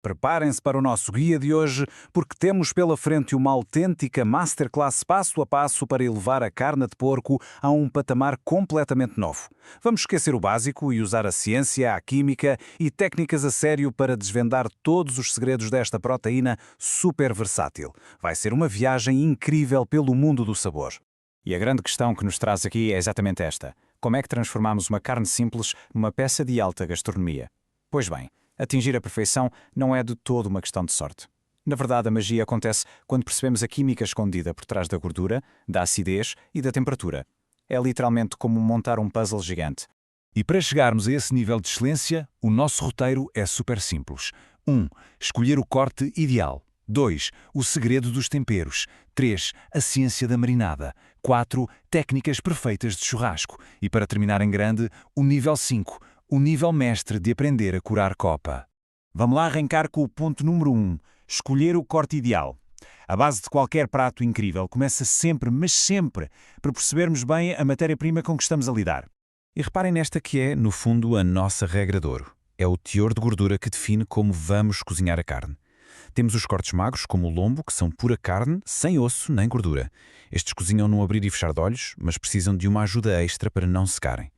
Preparem-se para o nosso guia de hoje, porque temos pela frente uma autêntica masterclass passo a passo para elevar a carne de porco a um patamar completamente novo. Vamos esquecer o básico e usar a ciência, a química e técnicas a sério para desvendar todos os segredos desta proteína super versátil. Vai ser uma viagem incrível pelo mundo do sabor. E a grande questão que nos traz aqui é exatamente esta: como é que transformamos uma carne simples numa peça de alta gastronomia? Pois bem, atingir a perfeição não é de todo uma questão de sorte. Na verdade, a magia acontece quando percebemos a química escondida por trás da gordura, da acidez e da temperatura. É literalmente como montar um puzzle gigante. E para chegarmos a esse nível de excelência, o nosso roteiro é super simples. 1. Escolher o corte ideal. 2. O segredo dos temperos. 3. A ciência da marinada. 4. Técnicas perfeitas de churrasco. E para terminar em grande, o nível 5. O nível mestre de aprender a curar copa. Vamos lá arrancar com o ponto número 1. Escolher o corte ideal. A base de qualquer prato incrível começa sempre, mas sempre, por percebermos bem a matéria-prima com que estamos a lidar. E reparem nesta que é, no fundo, a nossa regra de ouro. É o teor de gordura que define como vamos cozinhar a carne. Temos os cortes magros, como o lombo, que são pura carne, sem osso nem gordura. Estes cozinham num abrir e fechar de olhos, mas precisam de uma ajuda extra para não secarem.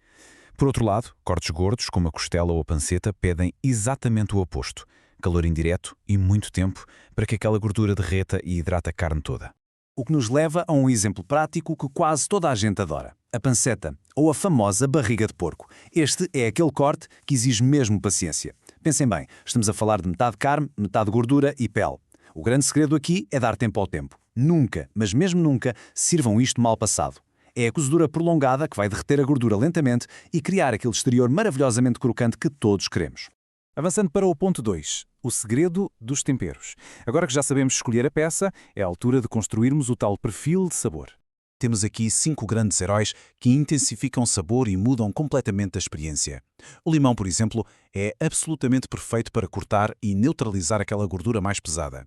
Por outro lado, cortes gordos, como a costela ou a panceta, pedem exatamente o oposto: calor indireto e muito tempo para que aquela gordura derreta e hidrate a carne toda. O que nos leva a um exemplo prático que quase toda a gente adora: a panceta, ou a famosa barriga de porco. Este é aquele corte que exige mesmo paciência. Pensem bem, estamos a falar de metade carne, metade gordura e pele. O grande segredo aqui é dar tempo ao tempo. Nunca, mas mesmo nunca, sirvam isto mal passado. É a cozedura prolongada que vai derreter a gordura lentamente e criar aquele exterior maravilhosamente crocante que todos queremos. Avançando para o ponto 2, o segredo dos temperos. Agora que já sabemos escolher a peça, é a altura de construirmos o tal perfil de sabor. Temos aqui 5 grandes heróis que intensificam o sabor e mudam completamente a experiência. O limão, por exemplo, é absolutamente perfeito para cortar e neutralizar aquela gordura mais pesada.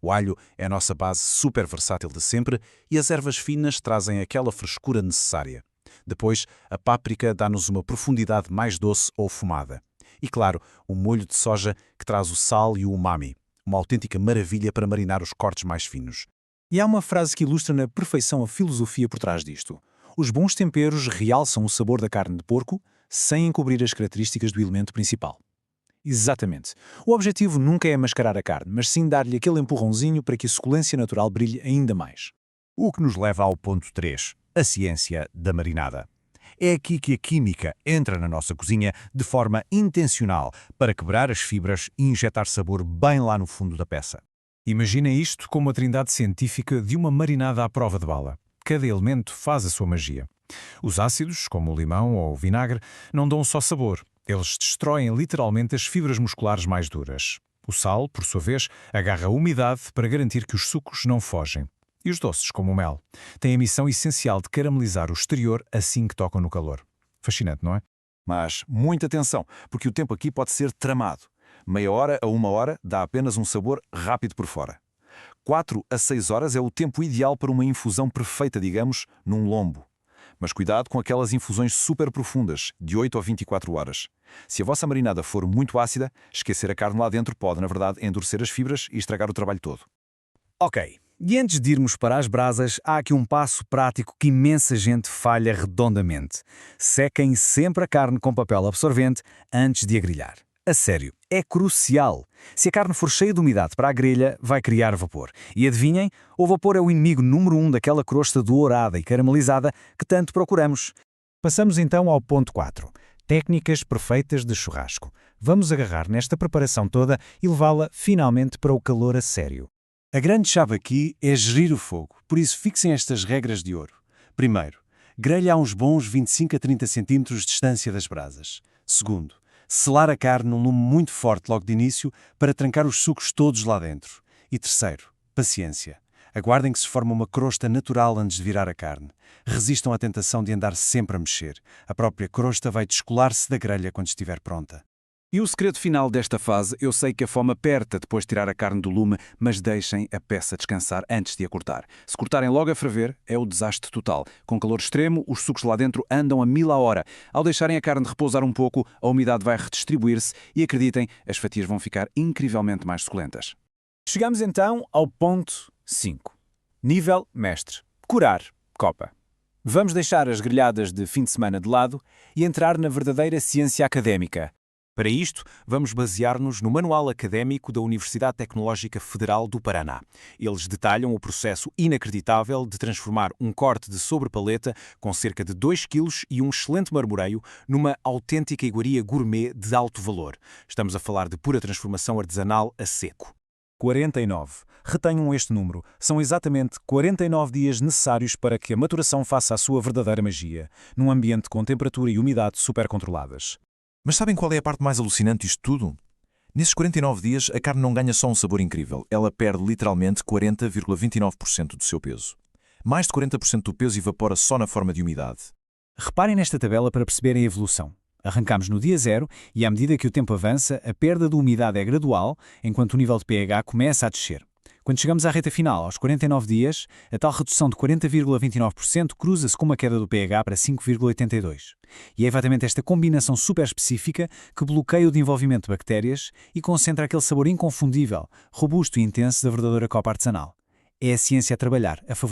O alho é a nossa base super versátil de sempre e as ervas finas trazem aquela frescura necessária. Depois, a páprica dá-nos uma profundidade mais doce ou fumada. E claro, o molho de soja que traz o sal e o umami, uma autêntica maravilha para marinar os cortes mais finos. E há uma frase que ilustra na perfeição a filosofia por trás disto: os bons temperos realçam o sabor da carne de porco sem encobrir as características do elemento principal. Exatamente. O objetivo nunca é mascarar a carne, mas sim dar-lhe aquele empurrãozinho para que a suculência natural brilhe ainda mais. O que nos leva ao ponto 3, a ciência da marinada. É aqui que a química entra na nossa cozinha de forma intencional para quebrar as fibras e injetar sabor bem lá no fundo da peça. Imaginem isto como a trindade científica de uma marinada à prova de bala. Cada elemento faz a sua magia. Os ácidos, como o limão ou o vinagre, não dão só sabor. Eles destroem literalmente as fibras musculares mais duras. O sal, por sua vez, agarra a umidade para garantir que os sucos não fogem. E os doces, como o mel, têm a missão essencial de caramelizar o exterior assim que tocam no calor. Fascinante, não é? Mas muita atenção, porque o tempo aqui pode ser tramado. Meia hora a 1 hora dá apenas um sabor rápido por fora. 4 a 6 horas é o tempo ideal para uma infusão perfeita, digamos, num lombo. Mas cuidado com aquelas infusões super profundas, de 8 a 24 horas. Se a vossa marinada for muito ácida, esquecer a carne lá dentro pode, na verdade, endurecer as fibras e estragar o trabalho todo. Ok, e antes de irmos para as brasas, há aqui um passo prático que imensa gente falha redondamente. Sequem sempre a carne com papel absorvente antes de a grelhar. A sério, é crucial. Se a carne for cheia de umidade para a grelha, vai criar vapor. E adivinhem, o vapor é o inimigo número 1 daquela crosta dourada e caramelizada que tanto procuramos. Passamos então ao ponto 4. Técnicas perfeitas de churrasco. Vamos agarrar nesta preparação toda e levá-la finalmente para o calor a sério. A grande chave aqui é gerir o fogo, por isso fixem estas regras de ouro. Primeiro, grelha a uns bons 25 a 30 cm de distância das brasas. Segundo, selar a carne num lume muito forte logo de início para trancar os sucos todos lá dentro. E terceiro, paciência. Aguardem que se forme uma crosta natural antes de virar a carne. Resistam à tentação de andar sempre a mexer. A própria crosta vai descolar-se da grelha quando estiver pronta. E o segredo final desta fase, eu sei que a fome aperta depois de tirar a carne do lume, mas deixem a peça descansar antes de a cortar. Se cortarem logo a ferver, é o desastre total. Com calor extremo, os sucos lá dentro andam a 1000 a hora. Ao deixarem a carne repousar um pouco, a umidade vai redistribuir-se e, acreditem, as fatias vão ficar incrivelmente mais suculentas. Chegamos então ao ponto 5. Nível mestre. Curar copa. Vamos deixar as grelhadas de fim de semana de lado e entrar na verdadeira ciência académica. Para isto, vamos basear-nos no Manual Académico da Universidade Tecnológica Federal do Paraná. Eles detalham o processo inacreditável de transformar um corte de sobrepaleta com cerca de 2 kg e um excelente marmoreio numa autêntica iguaria gourmet de alto valor. Estamos a falar de pura transformação artesanal a seco. 49. Retenham este número. São exatamente 49 dias necessários para que a maturação faça a sua verdadeira magia, num ambiente com temperatura e umidade super controladas. Mas sabem qual é a parte mais alucinante disto tudo? Nesses 49 dias, a carne não ganha só um sabor incrível, ela perde literalmente 40,29% do seu peso. Mais de 40% do peso evapora só na forma de umidade. Reparem nesta tabela para perceberem a evolução. Arrancamos no dia 0 e, à medida que o tempo avança, a perda de umidade é gradual, enquanto o nível de pH começa a descer. Quando chegamos à reta final, aos 49 dias, a tal redução de 40,29% cruza-se com uma queda do pH para 5,82%. E é exatamente esta combinação super específica que bloqueia o desenvolvimento de bactérias e concentra aquele sabor inconfundível, robusto e intenso da verdadeira copa artesanal. É a ciência a trabalhar a favor